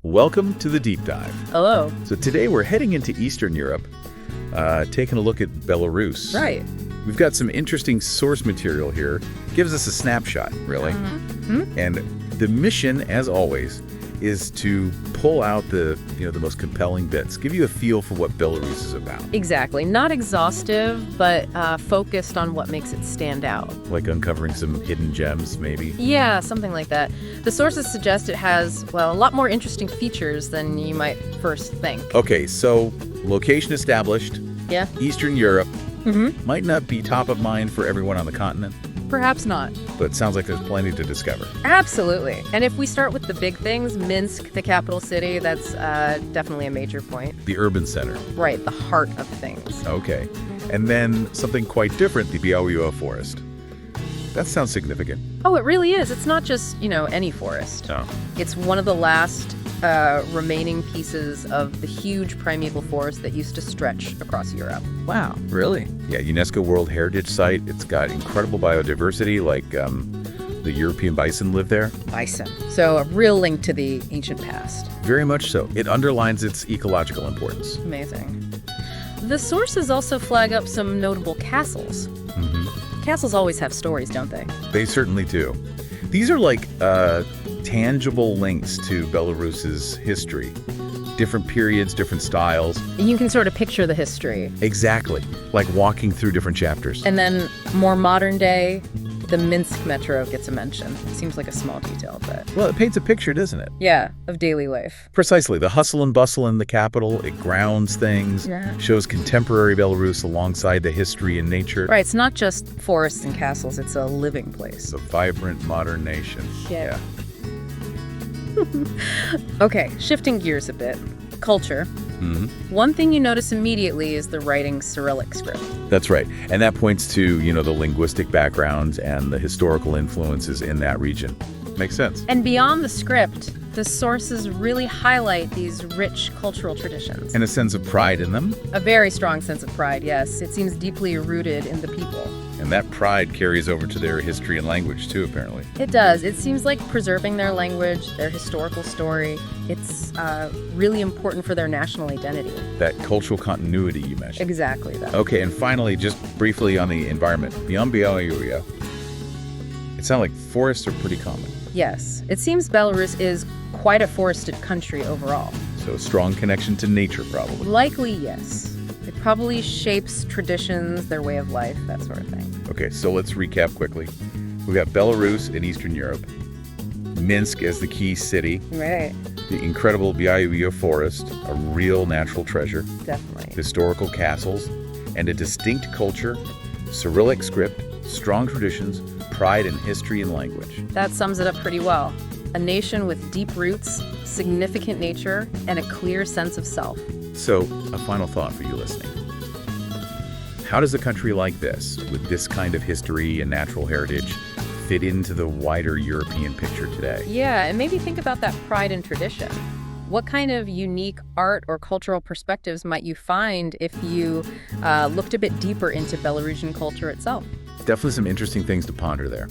Welcome to the Deep Dive. Hello. So today we're heading into Eastern Europe, taking a look at Belarus. Right. We've got some interesting source material here. Gives us a snapshot, really. Mm-hmm. And the mission, as always, is to pull out the most compelling bits, give you a feel for what Belarus is about. Exactly. Not exhaustive, but focused on what makes it stand out. Like uncovering some hidden gems, maybe. Yeah, something like that. The sources suggest it has, well, a lot more interesting features than you might first think. Okay, so location established. Yeah. Eastern Europe. Mm-hmm. Might not be top of mind for everyone on the continent, Perhaps not. but sounds like there's plenty to discover. Absolutely. And if we start with the big things, Minsk, the capital city, that's definitely a major point. The urban center. Right, the heart of things. Okay. And then something quite different, the Białystok forest. That sounds significant. Oh, it really is. It's not just, any forest. No. It's one of the last remaining pieces of the huge primeval forest that used to stretch across Europe. Wow, really? Yeah, UNESCO World Heritage Site. It's got incredible biodiversity, like the European bison live there. Bison. So a real link to the ancient past. Very much so. It underlines its ecological importance. Amazing. The sources also flag up some notable castles. Mm-hmm. Castles always have stories, don't they? They certainly do. These are like tangible links to Belarus's history. Different periods, different styles. And you can sort of picture the history. Exactly. Like walking through different chapters. And then more modern day, the Minsk metro gets a mention. Seems like a small detail, but Well, it paints a picture, doesn't it? yeah, of daily life. Precisely. The hustle and bustle in the capital, it grounds things, Yeah. shows contemporary Belarus alongside the history and nature. Right, it's not just forests and castles, it's a living place. It's a vibrant, modern nation. Yeah. Okay, shifting gears a bit. Culture. Hmm. One thing you notice immediately is the writing Cyrillic script. That's right. And that points to, the linguistic backgrounds and the historical influences in that region. Makes sense. And beyond the script, the sources really highlight these rich cultural traditions. And a sense of pride in them. A very strong sense of pride, yes. It seems deeply rooted in the people. And that pride carries over to their history and language, too, apparently. It does. It seems like preserving their language, their historical story, it's really important for their national identity. That cultural continuity you mentioned. Exactly that. Okay, and finally, just briefly on the environment. Beyond Białystok, it sounds like forests are pretty common. Yes. It seems Belarus is quite a forested country overall. So a strong connection to nature, probably. Likely, yes. It probably shapes traditions, their way of life, that sort of thing. Okay, so let's recap quickly. We've got Belarus in Eastern Europe, Minsk as the key city, Right. the incredible Białystok forest, a real natural treasure, Definitely. historical castles, and a distinct culture, Cyrillic script, strong traditions, pride in history and language. That sums it up pretty well. A nation with deep roots, significant nature, and a clear sense of self. So, a final thought for you listening. How does a country like this, with this kind of history and natural heritage, fit into the wider European picture today? Yeah, and maybe think about that pride and tradition. What kind of unique art or cultural perspectives might you find if you looked a bit deeper into Belarusian culture itself? Definitely some interesting things to ponder there.